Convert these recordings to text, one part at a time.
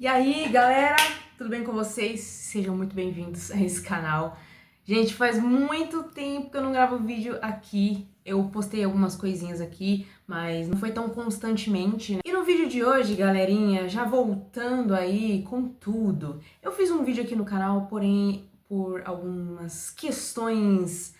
E aí, galera, tudo bem com vocês? Sejam muito bem-vindos a esse canal. Gente, faz muito tempo que eu não gravo vídeo aqui. Eu postei algumas coisinhas aqui, mas não foi tão constantemente, né? E no vídeo de hoje, galerinha, já voltando aí com tudo, eu fiz um vídeo aqui no canal, porém, por algumas questões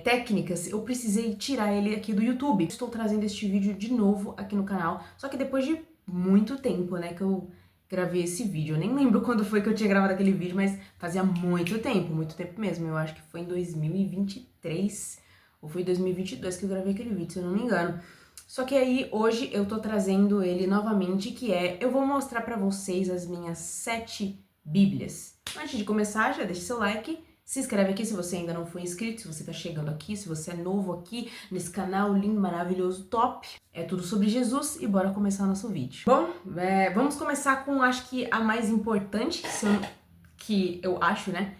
técnicas, eu precisei tirar ele aqui do YouTube. Estou trazendo este vídeo de novo aqui no canal, só que depois de muito tempo, né, que eu gravei esse vídeo. Eu nem lembro quando foi que eu tinha gravado aquele vídeo, mas fazia muito tempo mesmo. Eu acho que foi em 2023 ou foi em 2022 que eu gravei aquele vídeo, se eu não me engano. Só que aí, hoje, eu tô trazendo ele novamente, eu vou mostrar pra vocês as minhas 7 bíblias. Antes de começar, já deixa seu like, se inscreve aqui se você ainda não foi inscrito, se você tá chegando aqui, se você é novo aqui nesse canal lindo, maravilhoso, top. É tudo sobre Jesus e bora começar o nosso vídeo. Bom, vamos começar com, acho que a mais importante, que eu acho, né?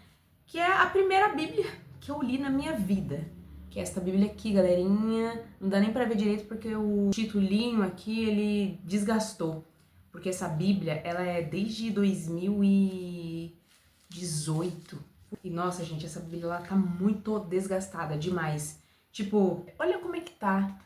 Que é a primeira bíblia que eu li na minha vida. Que é esta bíblia aqui, galerinha. Não dá nem pra ver direito porque o titulinho aqui, ele desgastou. Porque essa bíblia, ela é desde 2018. E nossa, gente, essa bíblia ela tá muito desgastada demais. Tipo, olha como é que tá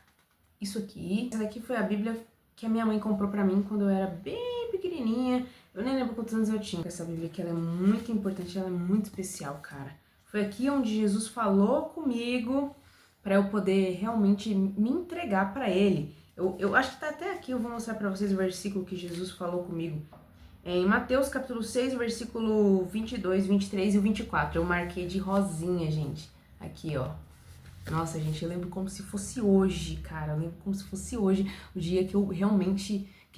isso aqui. Essa daqui foi a bíblia que a minha mãe comprou pra mim quando eu era bem pequenininha. Eu nem lembro quantos anos eu tinha. Essa bíblia aqui, ela é muito importante, ela é muito especial, cara. Foi aqui onde Jesus falou comigo pra eu poder realmente me entregar pra ele. Eu acho que tá até aqui, eu vou mostrar pra vocês o versículo que Jesus falou comigo. É em Mateus capítulo 6, versículo 22, 23 e o 24. Eu marquei de rosinha, gente. Aqui, ó. Nossa, gente, eu lembro como se fosse hoje, cara. Eu lembro como se fosse hoje o dia que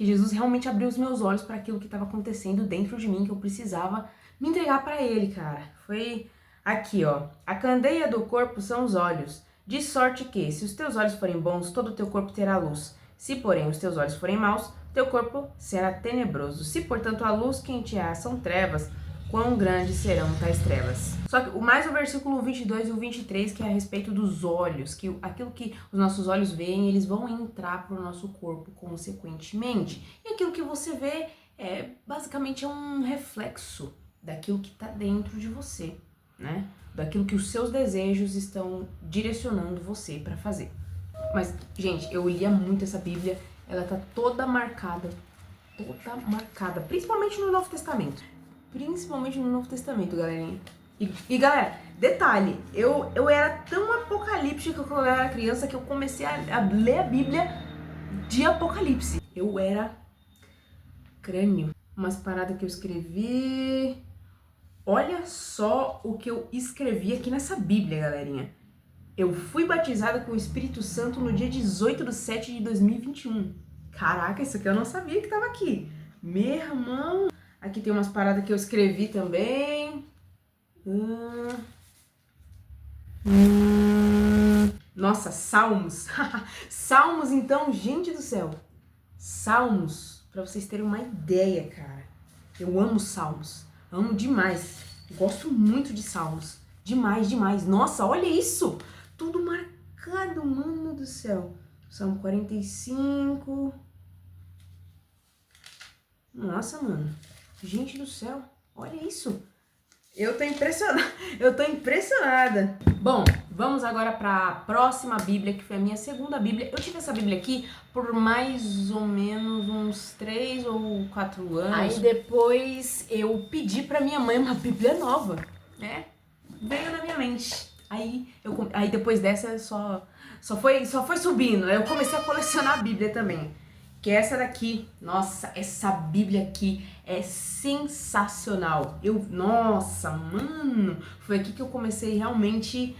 Jesus realmente abriu os meus olhos para aquilo que estava acontecendo dentro de mim, que eu precisava me entregar para ele, cara. Foi aqui, ó. A candeia do corpo são os olhos. De sorte que, se os teus olhos forem bons, todo o teu corpo terá luz. Se, porém, os teus olhos forem maus, teu corpo será tenebroso. Se, portanto, a luz que em ti há são trevas, quão grandes serão tais trevas. Só que mais o versículo 22 e o 23, que é a respeito dos olhos, que aquilo que os nossos olhos veem, eles vão entrar pro nosso corpo consequentemente. E aquilo que você vê basicamente um reflexo daquilo que tá dentro de você, né? Daquilo que os seus desejos estão direcionando você para fazer. Mas, gente, eu lia muito essa Bíblia, ela tá toda marcada, principalmente no Novo Testamento. Principalmente no Novo Testamento, galerinha. E galera, detalhe, eu era tão apocalíptica quando eu era criança que eu comecei a ler a Bíblia de Apocalipse. Eu era crânio. Umas paradas que eu escrevi. Olha só o que eu escrevi aqui nessa Bíblia, galerinha. Eu fui batizada com o Espírito Santo no dia 18/7/2021. Caraca, isso aqui eu não sabia que tava aqui. Meu irmão. Aqui tem umas paradas que eu escrevi também. Nossa, Salmos. Salmos, então, gente do céu. Salmos, pra vocês terem uma ideia, cara. Eu amo Salmos. Amo demais. Gosto muito de Salmos. Demais, demais. Nossa, olha isso. Tudo marcado, mano do céu. Salmo 45. Nossa, mano. Gente do céu, olha isso. Eu tô impressionada. Bom, vamos agora para a próxima Bíblia, que foi a minha segunda Bíblia. Eu tive essa Bíblia aqui por mais ou menos uns 3 ou 4 anos. Aí depois eu pedi pra minha mãe uma Bíblia nova, né? Veio na minha mente. Aí depois dessa só foi subindo. Aí eu comecei a colecionar a Bíblia também. Que é essa daqui. Nossa, essa Bíblia aqui é sensacional. Nossa, mano, foi aqui que eu comecei realmente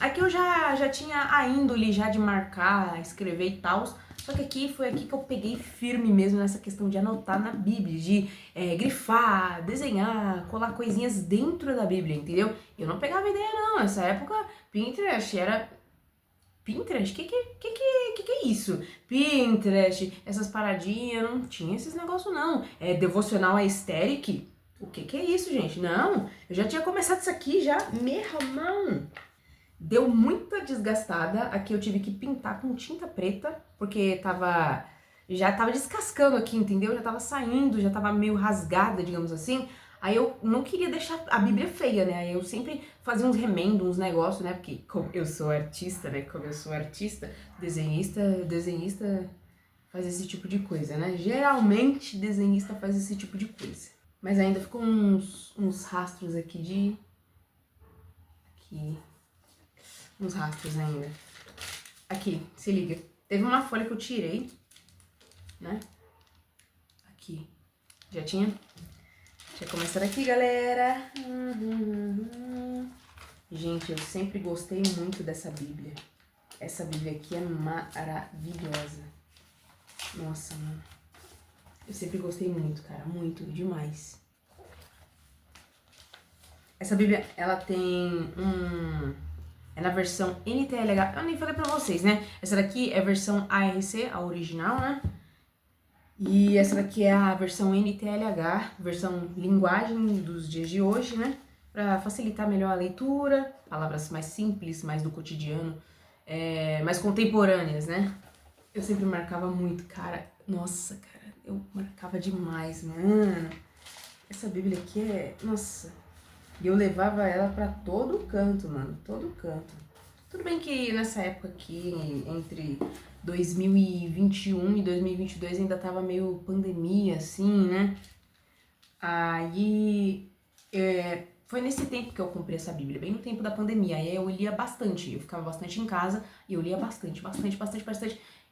aqui eu já tinha a índole já de marcar, escrever e tal. Só que foi aqui que eu peguei firme mesmo nessa questão de anotar na Bíblia, de grifar, desenhar, colar coisinhas dentro da Bíblia, entendeu? Eu não pegava ideia não, nessa época Pinterest era... Pinterest? Que é isso? Pinterest, essas paradinhas, não tinha esses negócios não. Devocional aesthetic? O que é isso, gente? Não, eu já tinha começado isso aqui já, meu irmão. Deu muita desgastada, aqui eu tive que pintar com tinta preta, porque tava já tava descascando aqui, entendeu? Já tava saindo, já tava meio rasgada, digamos assim. Aí eu não queria deixar a Bíblia feia, né? Aí eu sempre fazia uns remendos, uns negócios, né? Porque como eu sou artista, né? Como eu sou artista, desenhista faz esse tipo de coisa, né? Geralmente desenhista faz esse tipo de coisa. Mas ainda ficou uns rastros aqui de... Aqui. Uns rastros ainda. Aqui, se liga. Teve uma folha que eu tirei, né? Aqui. Já tinha? Deixa eu começar aqui, galera. Gente, eu sempre gostei muito dessa Bíblia. Essa Bíblia aqui é maravilhosa. Nossa, mano. Eu sempre gostei muito, cara. Muito, demais. Essa Bíblia, ela tem é na versão NTLH. Eu nem falei pra vocês, né? Essa daqui é a versão ARC, a original, né? E essa daqui é a versão NTLH, versão linguagem dos dias de hoje, né? Pra facilitar melhor a leitura, palavras mais simples, mais do cotidiano, mais contemporâneas, né? Eu sempre marcava muito, cara. Nossa, cara, eu marcava demais, mano. Essa Bíblia aqui é... Nossa. E eu levava ela pra todo canto, mano. Todo canto. Tudo bem que nessa época aqui, entre 2021 e 2022, ainda tava meio pandemia, assim, né? Aí... foi nesse tempo que eu comprei essa Bíblia, bem no tempo da pandemia. Aí eu lia bastante. Eu ficava bastante em casa e eu lia bastante.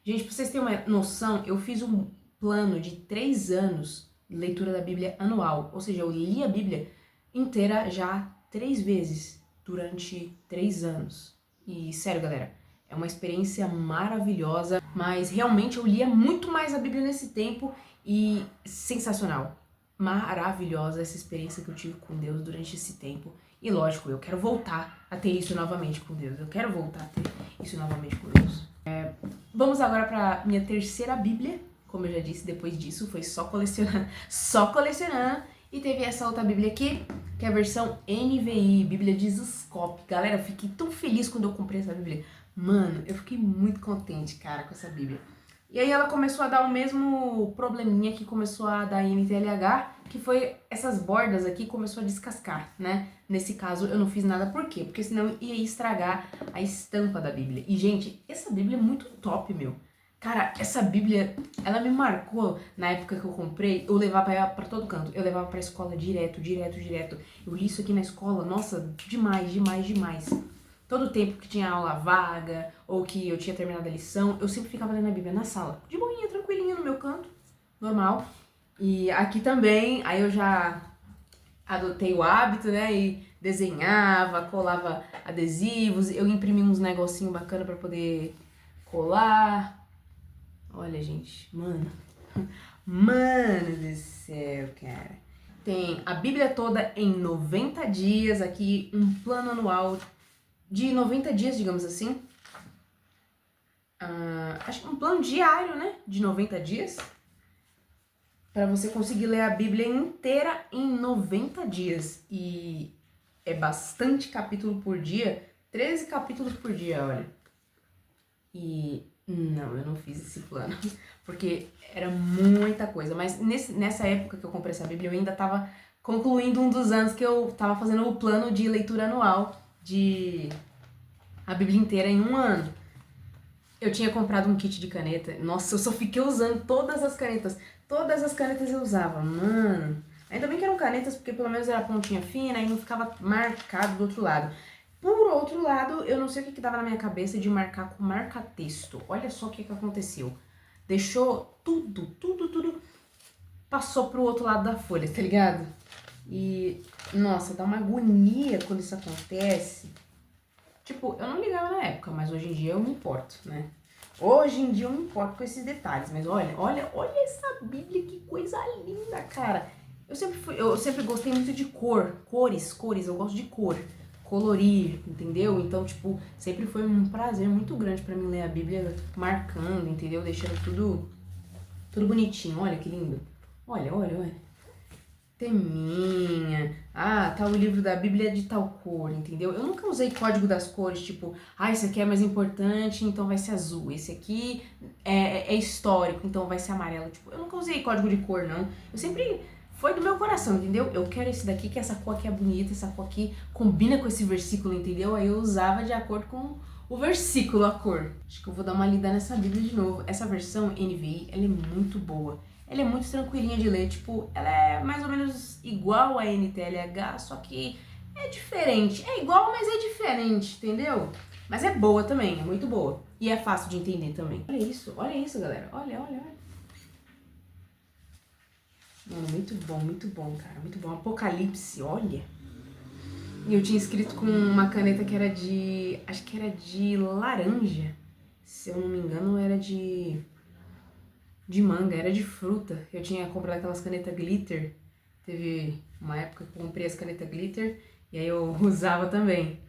Gente, pra vocês terem uma noção, eu fiz um plano de 3 anos de leitura da Bíblia anual. Ou seja, eu li a Bíblia inteira já 3 vezes durante 3 anos. E sério, galera, é uma experiência maravilhosa. Mas realmente eu lia muito mais a Bíblia nesse tempo e sensacional. Maravilhosa essa experiência que eu tive com Deus durante esse tempo. E lógico, eu quero voltar a ter isso novamente com Deus. Eu quero voltar a ter isso novamente com Deus. Vamos agora para minha terceira Bíblia. Como eu já disse, depois disso foi só colecionando. E teve essa outra Bíblia aqui, que é a versão NVI, Bíblia de Scope. Galera, eu fiquei tão feliz quando eu comprei essa Bíblia. Mano, eu fiquei muito contente, cara, com essa Bíblia. E aí ela começou a dar o mesmo probleminha que começou a dar em NTLH, que foi essas bordas aqui começou a descascar, né? Nesse caso eu não fiz nada, por quê? Porque senão ia estragar a estampa da Bíblia. E gente, essa Bíblia é muito top, meu. Cara, essa Bíblia, ela me marcou na época que eu comprei, eu levava ela pra todo canto, eu levava pra escola direto. Eu li isso aqui na escola, nossa, demais. Todo tempo que tinha aula vaga, ou que eu tinha terminado a lição, eu sempre ficava lendo a Bíblia na sala. De boinha, tranquilinha no meu canto, normal. E aqui também, aí eu já adotei o hábito, né, e desenhava, colava adesivos, eu imprimi uns negocinhos bacanas pra poder colar. Olha, gente, mano do céu, cara. Tem a Bíblia toda em 90 dias, aqui um plano anual de 90 dias, digamos assim. Acho que um plano diário, né? De 90 dias. Para você conseguir ler a Bíblia inteira em 90 dias. E é bastante capítulo por dia. 13 capítulos por dia, olha. E não, eu não fiz esse plano. Porque era muita coisa. Mas nessa época que eu comprei essa Bíblia, eu ainda tava concluindo um dos anos que eu tava fazendo o plano de leitura anual de a Bíblia inteira em um ano. Eu tinha comprado um kit de caneta. Nossa, eu só fiquei usando todas as canetas. Todas as canetas eu usava, mano. Ainda bem que eram canetas, porque pelo menos era pontinha fina e não ficava marcado do outro lado. Por outro lado, eu não sei o que dava na minha cabeça de marcar com marca-texto. Olha só o que aconteceu. Deixou tudo. Passou pro outro lado da folha, tá ligado? E, nossa, dá uma agonia quando isso acontece. Tipo, eu não ligava na época, mas hoje em dia eu me importo, né? Hoje em dia eu me importo com esses detalhes. Mas olha essa Bíblia, que coisa linda, cara. Eu sempre gostei muito de cores. Eu gosto de cor, colorir, entendeu? Então, tipo, sempre foi um prazer muito grande pra mim ler a Bíblia marcando, entendeu? Deixando tudo bonitinho. Olha que lindo. Olha. teminha. Ah, tal livro da Bíblia é de tal cor, entendeu? Eu nunca usei código das cores, tipo, esse aqui é mais importante, então vai ser azul. Esse aqui é histórico, então vai ser amarelo. Tipo, eu nunca usei código de cor, não. Eu sempre... Foi do meu coração, entendeu? Eu quero esse daqui, que essa cor aqui é bonita, essa cor aqui combina com esse versículo, entendeu? Aí eu usava de acordo com o versículo, a cor. Acho que eu vou dar uma lida nessa Bíblia de novo. Essa versão NVI, ela é muito boa. Ela é muito tranquilinha de ler, tipo, ela é mais ou menos igual a NTLH, só que é diferente. É igual, mas é diferente, entendeu? Mas é boa também, é muito boa. E é fácil de entender também. Olha isso, galera. Olha. Mano, muito bom, cara. Muito bom. Apocalipse, olha. E eu tinha escrito com uma caneta que era de... Acho que era de laranja. Se eu não me engano, era de manga, era de fruta. Eu tinha comprado aquelas canetas glitter. Teve uma época que eu comprei as canetas glitter e aí eu usava também.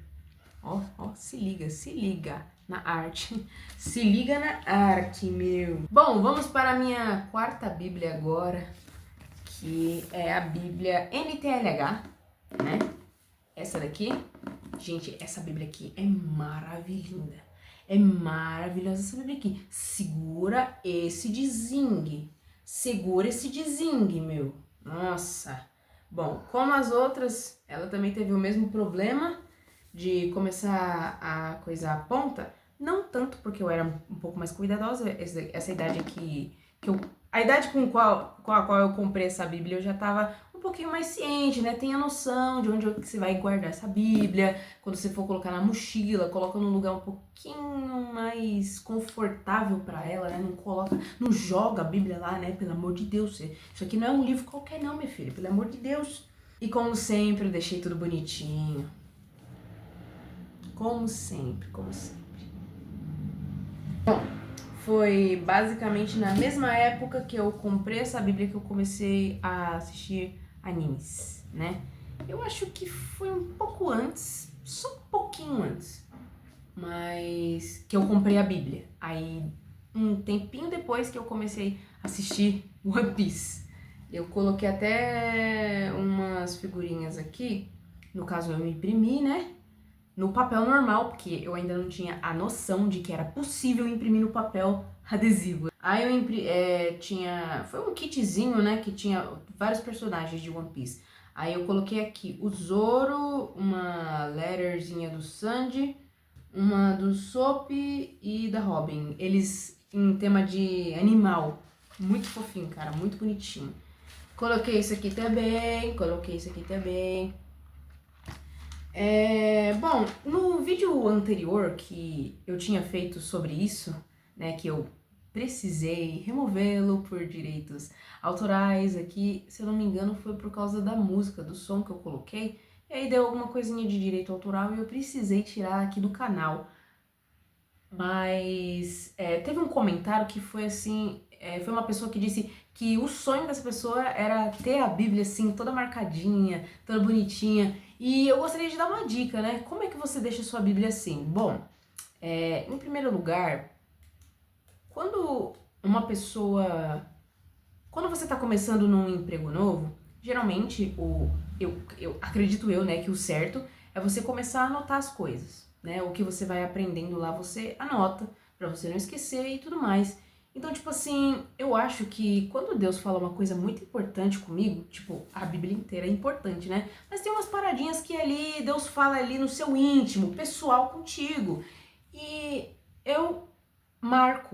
Ó, se liga na arte. Se liga na arte, meu. Bom, vamos para a minha quarta Bíblia agora, que é a Bíblia NTLH, né? Essa daqui, gente, essa Bíblia aqui é maravilhosa. É maravilhosa essa Bíblia aqui. Segura esse dezingue. Segura esse dezingue, meu. Nossa. Bom, como as outras, ela também teve o mesmo problema de começar a coisar a ponta. Não tanto porque eu era um pouco mais cuidadosa. Essa idade aqui, a idade com a qual eu comprei essa Bíblia, eu já tava um pouquinho mais ciente, né? Tenha noção de onde você vai guardar essa Bíblia. Quando você for colocar na mochila, coloca num lugar um pouquinho mais confortável pra ela, né? Não joga a Bíblia lá, né? Pelo amor de Deus. Isso aqui não é um livro qualquer não, minha filha. Pelo amor de Deus. E como sempre, eu deixei tudo bonitinho. Como sempre. Bom, foi basicamente na mesma época que eu comprei essa Bíblia que eu comecei a assistir animes, né? Eu acho que foi um pouco antes, só um pouquinho antes, mas que eu comprei a Bíblia. Aí, um tempinho depois que eu comecei a assistir One Piece. Eu coloquei até umas figurinhas aqui, no caso eu imprimi, né? No papel normal, porque eu ainda não tinha a noção de que era possível imprimir no papel adesivo. Aí eu tinha... Foi um kitzinho, né, que tinha vários personagens de One Piece. Aí eu coloquei aqui o Zoro, uma letterzinha do Sanji, uma do Soap e da Robin. Eles em tema de animal. Muito fofinho, cara, muito bonitinho. Coloquei isso aqui também. Bom, no vídeo anterior que eu tinha feito sobre isso, né, que eu precisei removê-lo por direitos autorais aqui, se eu não me engano foi por causa da música, do som que eu coloquei, e aí deu alguma coisinha de direito autoral e eu precisei tirar aqui do canal. Mas teve um comentário que foi assim, foi uma pessoa que disse que o sonho dessa pessoa era ter a Bíblia assim, toda marcadinha, toda bonitinha. E eu gostaria de dar uma dica, né? Como é que você deixa a sua Bíblia assim? Bom, em primeiro lugar, quando você está começando num emprego novo, geralmente, eu acredito né, que o certo é você começar a anotar as coisas, né? O que você vai aprendendo lá, você anota, pra você não esquecer e tudo mais. Então, tipo assim, eu acho que quando Deus fala uma coisa muito importante comigo, tipo, a Bíblia inteira é importante, né? Mas tem umas paradinhas que ali, Deus fala ali no seu íntimo, pessoal contigo. E eu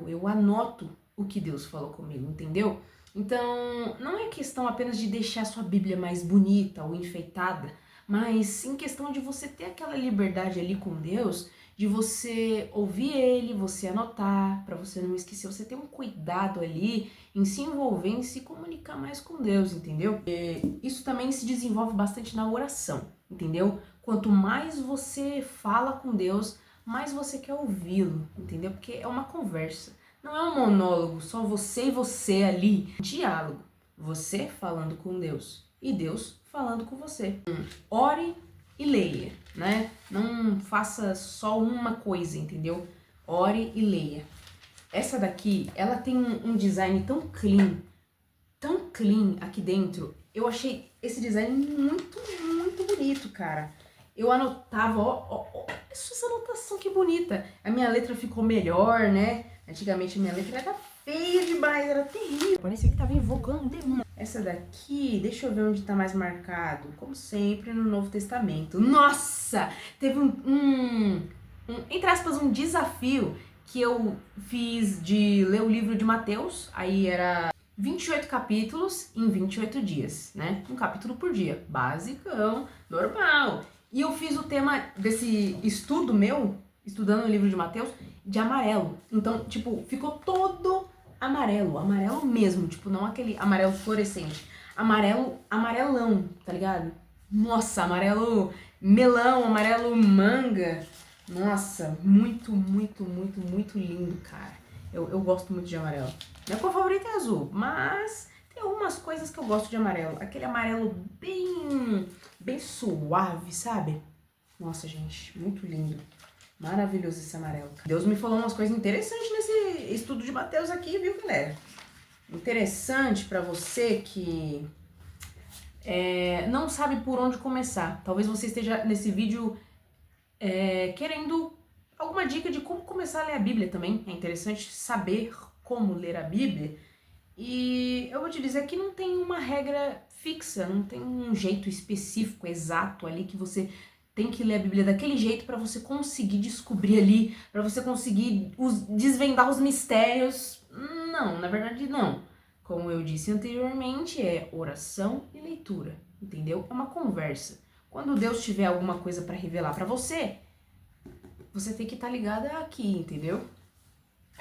eu anoto o que Deus falou comigo, entendeu? Então, não é questão apenas de deixar sua Bíblia mais bonita ou enfeitada, mas sim questão de você ter aquela liberdade ali com Deus, de você ouvir Ele, você anotar, para você não esquecer, você ter um cuidado ali em se envolver, em se comunicar mais com Deus, entendeu? Isso também se desenvolve bastante na oração, entendeu? Quanto mais você fala com Deus, mais você quer ouvi-lo, entendeu? Porque é uma conversa. Não é um monólogo, só você e você ali. Diálogo. Você falando com Deus e Deus falando com você. Ore e leia, né? Não faça só uma coisa, entendeu? Ore e leia. Essa daqui, ela tem um design tão clean aqui dentro. Eu achei esse design muito bonito, cara. Eu anotava, ó, essa anotação que bonita. A minha letra ficou melhor, né? Antigamente a minha letra era feia demais, era terrível. Parecia que tava invocando um demônio. Essa daqui, deixa eu ver onde tá mais marcado. Como sempre, no Novo Testamento. Nossa! Teve entre aspas, um desafio que eu fiz de ler o livro de Mateus. Aí era 28 capítulos em 28 dias, né? Um capítulo por dia. Basicão, normal. E eu fiz o tema desse estudo meu, estudando o livro de Mateus, de amarelo. Então, tipo, ficou todo amarelo, amarelo mesmo, tipo, não aquele amarelo fluorescente. Amarelo, amarelão, tá ligado? Nossa, amarelo melão, amarelo manga. Nossa, muito lindo, cara. Eu gosto muito de amarelo. Minha cor favorita é azul, mas tem algumas coisas que eu gosto de amarelo. Aquele amarelo bem suave, sabe? Nossa, gente, muito lindo. Maravilhoso esse amarelo. Deus me falou umas coisas interessantes nesse estudo de Mateus aqui, viu, galera? Interessante pra você que não sabe por onde começar. Talvez você esteja nesse vídeo querendo alguma dica de como começar a ler a Bíblia também. É interessante saber como ler a Bíblia. E eu vou te dizer que não tem uma regra fixa, não tem um jeito específico, exato ali que você tem que ler a Bíblia daquele jeito para você conseguir descobrir ali, para você conseguir desvendar os mistérios. Não, na verdade não. Como eu disse anteriormente, é oração e leitura, entendeu? É uma conversa. Quando Deus tiver alguma coisa para revelar para você, você tem que estar ligada aqui, entendeu?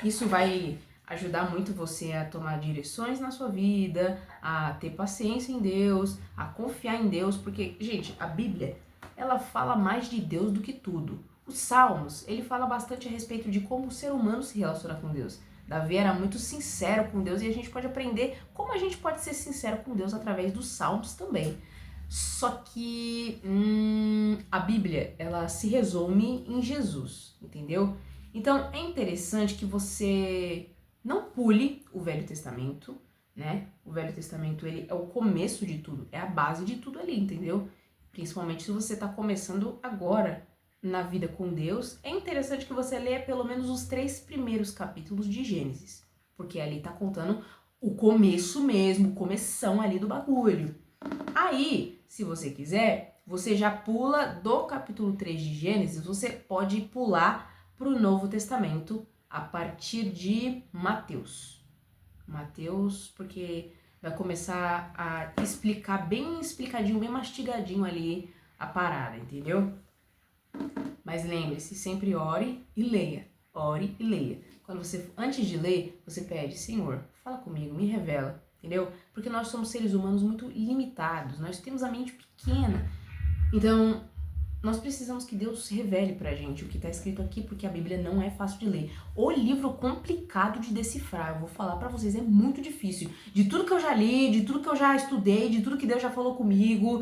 Isso vai ajudar muito você a tomar direções na sua vida, a ter paciência em Deus, a confiar em Deus, porque, gente, a Bíblia, ela fala mais de Deus do que tudo. Os Salmos, ele fala bastante a respeito de como o ser humano se relaciona com Deus. Davi era muito sincero com Deus e a gente pode aprender como a gente pode ser sincero com Deus através dos Salmos também. Só que a Bíblia, ela se resume em Jesus, entendeu? Então é interessante que você não pule o Velho Testamento, né? O Velho Testamento, ele é o começo de tudo, é a base de tudo ali, entendeu? Principalmente se você está começando agora na vida com Deus, é interessante que você leia pelo menos os 3 primeiros capítulos de Gênesis, porque ali tá contando o começo mesmo, o começão ali do bagulho. Aí, se você quiser, você já pula do capítulo 3 de Gênesis, você pode pular para o Novo Testamento a partir de Mateus. Mateus, porque vai começar a explicar bem explicadinho, bem mastigadinho ali a parada, entendeu? Mas lembre-se, sempre ore e leia. Ore e leia. Quando você, antes de ler, você pede, Senhor, fala comigo, me revela, entendeu? Porque nós somos seres humanos muito limitados, nós temos a mente pequena. Então, nós precisamos que Deus revele pra gente o que tá escrito aqui, porque a Bíblia não é fácil de ler. O livro complicado de decifrar, eu vou falar pra vocês, é muito difícil. De tudo que eu já li, de tudo que eu já estudei, de tudo que Deus já falou comigo,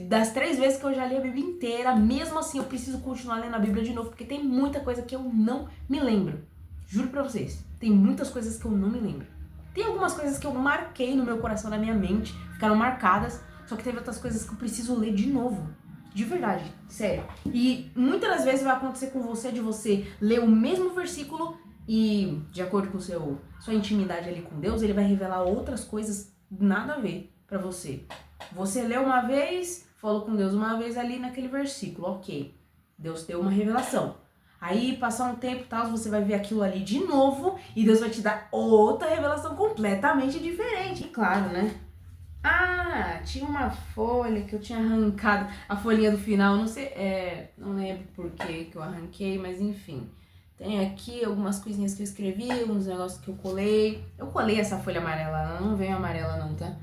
das 3 vezes que eu já li a Bíblia inteira, mesmo assim eu preciso continuar lendo a Bíblia de novo, porque tem muita coisa que eu não me lembro. Juro pra vocês, tem muitas coisas que eu não me lembro. Tem algumas coisas que eu marquei no meu coração, na minha mente, ficaram marcadas, só que teve outras coisas que eu preciso ler de novo. De verdade, sério. E muitas das vezes vai acontecer com você de você ler o mesmo versículo e, de acordo com sua intimidade ali com Deus, ele vai revelar outras coisas nada a ver pra você. Você leu uma vez, falou com Deus uma vez ali naquele versículo, ok. Deus deu uma revelação. Aí, passar um tempo e tal, você vai ver aquilo ali de novo e Deus vai te dar outra revelação completamente diferente. E claro, né? Ah, tinha uma folha que eu tinha arrancado, a folhinha do final, não sei, não lembro por que eu arranquei, mas enfim. Tem aqui algumas coisinhas que eu escrevi, uns negócios que eu colei. Eu colei essa folha amarela, ela não veio amarela não, tá?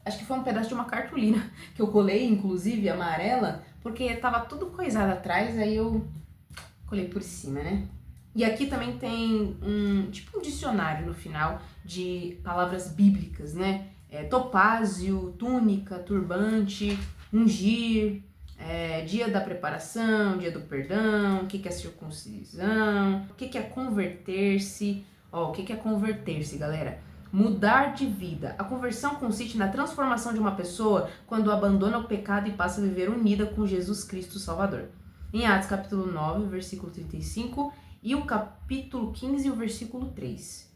Acho que foi um pedaço de uma cartolina que eu colei, inclusive, amarela, porque tava tudo coisado atrás, aí eu colei por cima, né? E aqui também tem um dicionário no final de palavras bíblicas, né? Topázio, túnica, turbante, ungir, dia da preparação, dia do perdão, o que é circuncisão, o que é converter-se. Ó, o que é converter-se, galera? Mudar de vida. A conversão consiste na transformação de uma pessoa quando abandona o pecado e passa a viver unida com Jesus Cristo Salvador. Em Atos capítulo 9, versículo 35 e o capítulo 15 e o versículo 3.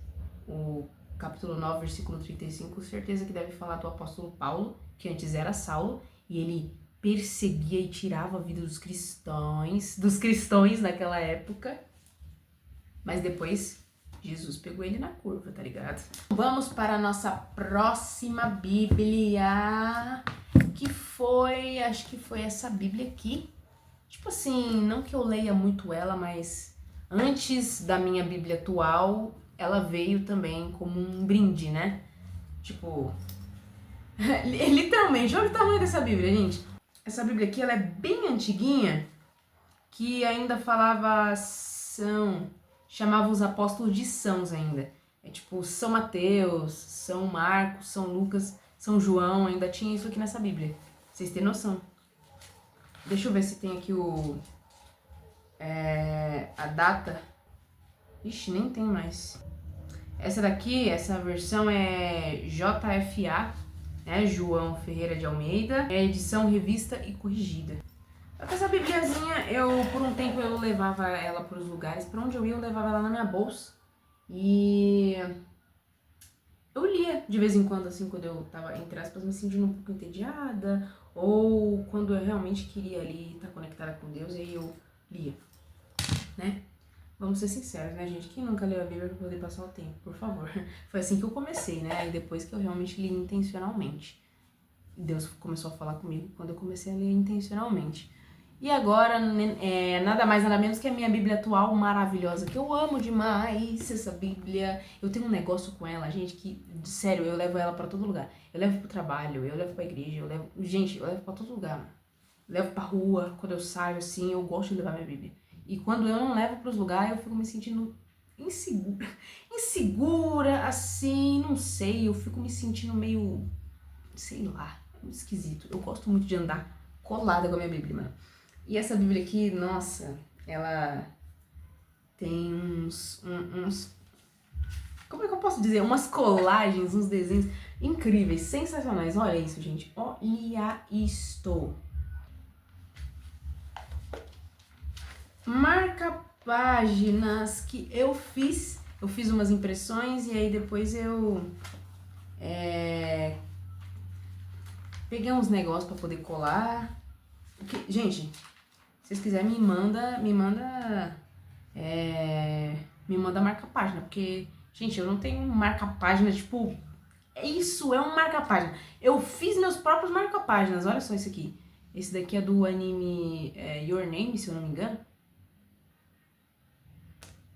O capítulo 9, versículo 35, certeza que deve falar do apóstolo Paulo, que antes era Saulo, e ele perseguia e tirava a vida dos cristãos naquela época. Mas depois Jesus pegou ele na curva, tá ligado? Vamos para a nossa próxima Bíblia, que foi, acho que foi essa Bíblia aqui. Tipo assim, não que eu leia muito ela, mas antes da minha Bíblia atual, ela veio também como um brinde, né? Tipo, literalmente, olha o tamanho dessa Bíblia, gente. Essa Bíblia aqui, ela é bem antiguinha, que ainda falava chamava os apóstolos de sãos ainda. É tipo São Mateus, São Marcos, São Lucas, São João, ainda tinha isso aqui nessa Bíblia. Vocês têm noção? Deixa eu ver se tem aqui a data. Ixi, nem tem mais. Essa daqui, essa versão é JFA, né? João Ferreira de Almeida. É edição revista e corrigida. Essa bibliazinha, por um tempo eu levava ela para os lugares. Para onde eu ia, eu levava ela na minha bolsa. E eu lia de vez em quando, assim, quando eu tava, entre aspas, me sentindo um pouco entediada. Ou quando eu realmente queria ali estar conectada com Deus, e aí eu lia, né? Vamos ser sinceros, né, gente? Quem nunca leu a Bíblia pra poder passar o tempo, por favor? Foi assim que eu comecei, né? E depois que eu realmente li intencionalmente. Deus começou a falar comigo quando eu comecei a ler intencionalmente. E agora, nada mais, nada menos que a minha Bíblia atual maravilhosa, que eu amo demais essa Bíblia. Eu tenho um negócio com ela, gente, que, sério, eu levo ela pra todo lugar. Eu levo pro trabalho, eu levo pra igreja, eu levo pra todo lugar, mano. Eu levo pra rua, quando eu saio, assim, eu gosto de levar minha Bíblia. E quando eu não levo pros lugares, eu fico me sentindo insegura, assim, não sei, eu fico me sentindo meio, sei lá, esquisito. Eu gosto muito de andar colada com a minha Bíblia, mano. E essa Bíblia aqui, nossa, ela tem uns como é que eu posso dizer? Umas colagens, uns desenhos incríveis, sensacionais. Olha isso, gente. Olha isto. Marca-páginas que eu fiz umas impressões e aí depois eu peguei uns negócios pra poder colar. Gente, se vocês quiserem me manda marca-página, porque, gente, eu não tenho marca-página, tipo, isso é um marca-página. Eu fiz meus próprios marca-páginas, olha só isso aqui. Esse daqui é do anime Your Name, se eu não me engano.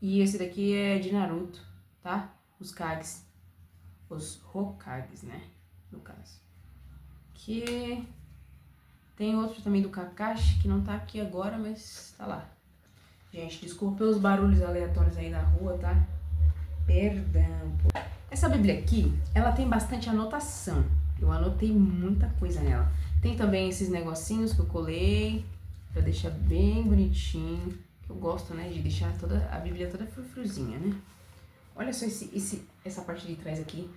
E esse daqui é de Naruto, tá? Os Kages. Os Hokages, né? No caso. Que tem outro também do Kakashi, que não tá aqui agora, mas tá lá. Gente, desculpa pelos barulhos aleatórios aí na rua, tá? Perdão. Essa Bíblia aqui, ela tem bastante anotação. Eu anotei muita coisa nela. Tem também esses negocinhos que eu colei pra deixar bem bonitinho. Eu gosto, né, de deixar a Bíblia toda frufruzinha, né? Olha só essa parte de trás aqui.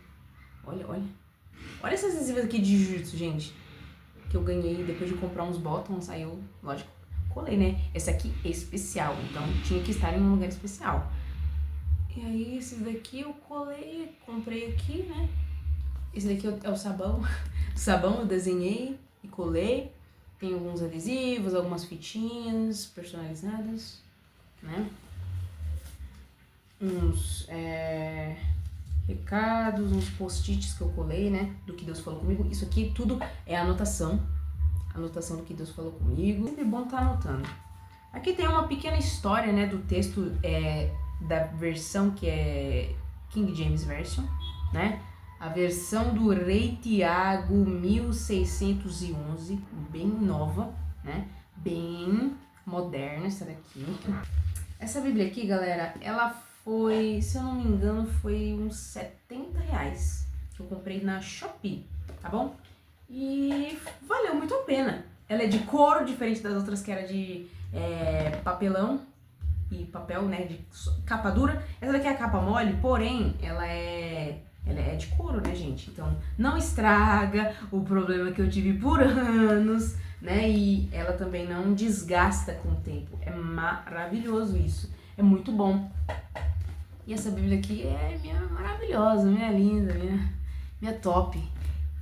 Olha. Olha esses adesivos aqui de jiu-jitsu, gente. Que eu ganhei depois de comprar uns bottoms. Aí eu, lógico, colei, né? Esse aqui é especial, então tinha que estar em um lugar especial. E aí esses daqui eu colei, comprei aqui, né? Esse daqui é o sabão. O sabão eu desenhei e colei. Tem alguns adesivos, algumas fitinhas personalizadas, né? Uns recados, uns post-its que eu colei, né? Do que Deus falou comigo. Isso aqui tudo é anotação do que Deus falou comigo. Sempre bom estar anotando. Aqui tem uma pequena história, né? Do texto da versão que é King James Version, né? A versão do Rei Tiago 1611, bem nova, né? Bem moderna essa daqui. Essa Bíblia aqui, galera, ela foi, se eu não me engano, foi uns R$70 que eu comprei na Shopee, tá bom? E valeu muito a pena. Ela é de couro, diferente das outras que era de papelão e papel, né, de capa dura. Essa daqui é a capa mole, porém, ela é ela é de couro, né, gente? Então, não estraga, o problema que eu tive por anos, né? E ela também não desgasta com o tempo. É maravilhoso isso. É muito bom. E essa Bíblia aqui é minha maravilhosa, minha linda, minha top.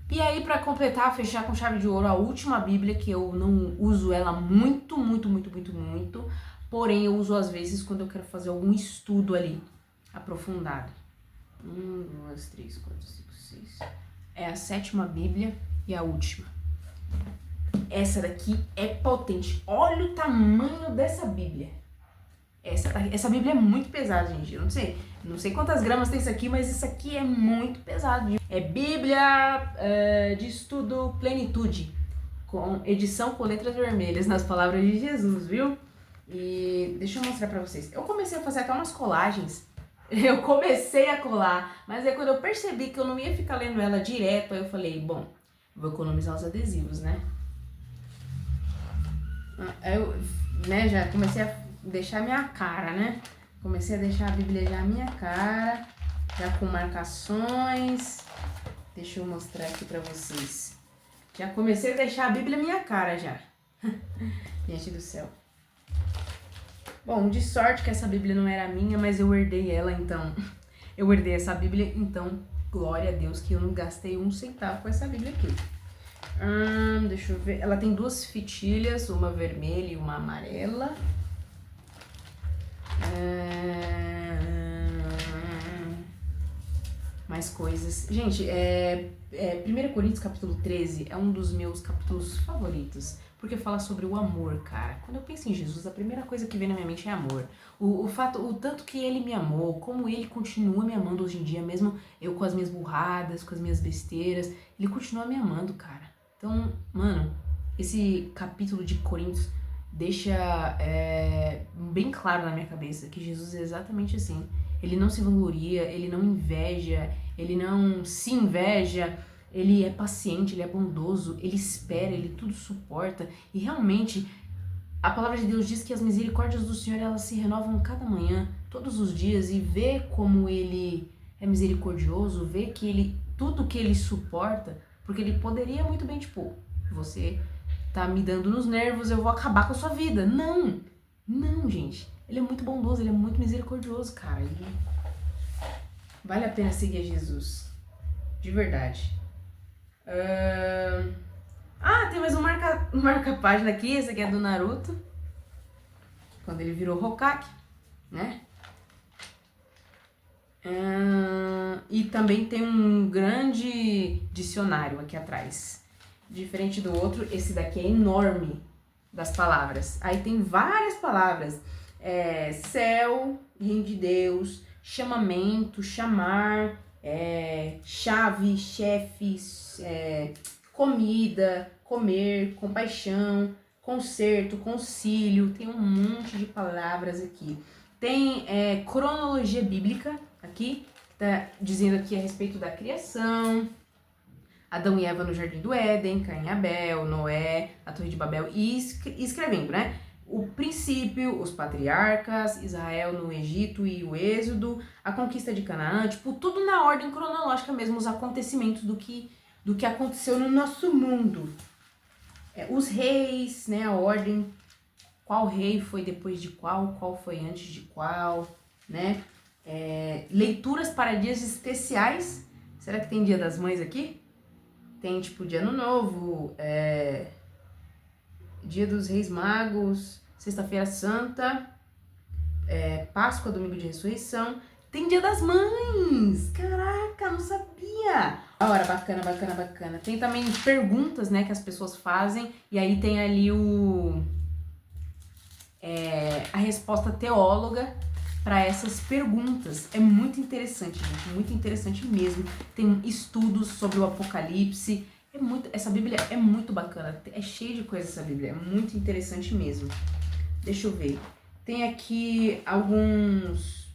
E aí, pra completar, fechar com chave de ouro, a última Bíblia, que eu não uso ela muito, porém eu uso às vezes quando eu quero fazer algum estudo ali, aprofundado. 1, 2, 3, 4, 5, 6. É a 7ª Bíblia e a última. Essa daqui é potente. Olha o tamanho dessa Bíblia. Essa Bíblia é muito pesada, gente. Eu não sei quantas gramas tem isso aqui, mas isso aqui é muito pesado. É Bíblia de Estudo Plenitude, com edição com letras vermelhas, nas palavras de Jesus, viu? E deixa eu mostrar pra vocês. Eu comecei a fazer até umas colagens. Eu comecei a colar, mas aí quando eu percebi que eu não ia ficar lendo ela direto, aí eu falei, bom, vou economizar os adesivos, né? Aí eu, né, já comecei a deixar minha cara, né? Comecei a deixar a Bíblia já a minha cara, já com marcações. Deixa eu mostrar aqui pra vocês. Já comecei a deixar a Bíblia minha cara já. Gente do céu. Bom, de sorte que essa Bíblia não era minha, mas eu herdei ela, então. Eu herdei essa Bíblia, então, glória a Deus que eu não gastei um centavo com essa Bíblia aqui. Deixa eu ver. Ela tem 2 fitilhas, uma vermelha e uma amarela. Mais coisas. Gente, 1 Coríntios capítulo 13 é um dos meus capítulos favoritos. Porque fala sobre o amor, cara. Quando eu penso em Jesus, a primeira coisa que vem na minha mente é amor. O tanto que ele me amou, como ele continua me amando hoje em dia, mesmo eu com as minhas burradas, com as minhas besteiras, ele continua me amando, cara. Então, mano, esse capítulo de Coríntios deixa bem claro na minha cabeça que Jesus é exatamente assim. Ele não se vangloria, ele não inveja, ele não se inveja, ele é paciente, ele é bondoso, ele espera, ele tudo suporta. E realmente, a palavra de Deus diz que as misericórdias do Senhor, elas se renovam cada manhã, todos os dias, e ver como ele é misericordioso, ver que ele, tudo que ele suporta, porque ele poderia muito bem, tipo, você tá me dando nos nervos, eu vou acabar com a sua vida. Não, gente. Ele é muito bondoso, ele é muito misericordioso, cara. Ele... Vale a pena seguir a Jesus. De verdade. Tem mais um marca-página aqui. Esse aqui é do Naruto. Quando ele virou Hokage, né? E também tem um grande dicionário aqui atrás. Diferente do outro, esse daqui é enorme das palavras. Aí tem várias palavras. Céu, reino de Deus, chamamento, chamar, chave, chefe, comida, comer, compaixão, concerto, concílio. Tem um monte de palavras aqui. Tem cronologia bíblica aqui, tá dizendo aqui a respeito da criação, Adão e Eva no Jardim do Éden, Caim e Abel, Noé, a Torre de Babel, e escrevendo, né? O princípio, os patriarcas, Israel no Egito e o Êxodo, a conquista de Canaã, tipo, tudo na ordem cronológica mesmo, os acontecimentos do que aconteceu no nosso mundo. Os reis, né, a ordem, qual rei foi depois de qual foi antes de qual, né? Leituras para dias especiais. Será que tem Dia das Mães aqui? Tem, tipo, Dia Ano Novo, Dia dos Reis Magos, Sexta-feira Santa, Páscoa, Domingo de Ressurreição. Tem Dia das Mães! Caraca, não sabia! Ora, bacana. Tem também perguntas, né, que as pessoas fazem. E aí tem ali a resposta teóloga para essas perguntas. É muito interessante, gente, muito interessante mesmo. Tem estudos sobre o Apocalipse. Essa Bíblia é muito bacana, é cheia de coisa essa Bíblia, é muito interessante mesmo. Deixa eu ver. Tem aqui algumas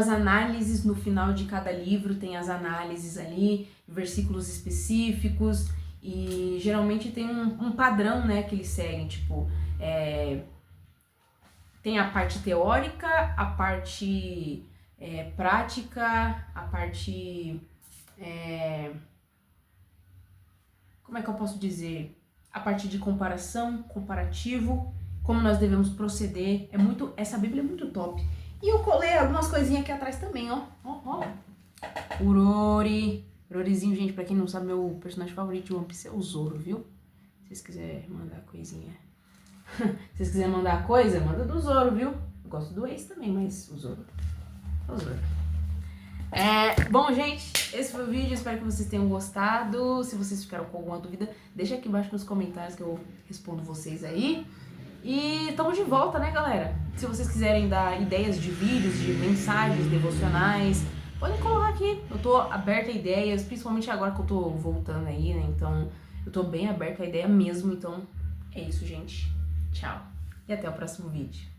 análises no final de cada livro, tem as análises ali, versículos específicos, e geralmente tem um padrão, né, que eles seguem, tipo, tem a parte teórica, a parte prática, a parte... como é que eu posso dizer? A parte de comparação, comparativo, como nós devemos proceder. Essa Bíblia é muito top. E eu colei algumas coisinhas aqui atrás também, ó. Urori. Urorizinho, gente, pra quem não sabe, meu personagem favorito de One Piece é o Zoro, viu? Se vocês quiserem mandar coisinha. Se vocês quiserem mandar coisa, manda do Zoro, viu? Eu gosto do Ace também, mas o Zoro. O Zoro. Bom, gente, esse foi o vídeo. Espero que vocês tenham gostado. Se vocês ficaram com alguma dúvida, deixa aqui embaixo nos comentários que eu respondo vocês aí. E estamos de volta, né, galera? Se vocês quiserem dar ideias de vídeos, de mensagens devocionais, podem colocar aqui. Eu tô aberta a ideias, principalmente agora que eu tô voltando aí, né? Então, eu tô bem aberta a ideia mesmo. Então, é isso, gente. Tchau. E até o próximo vídeo.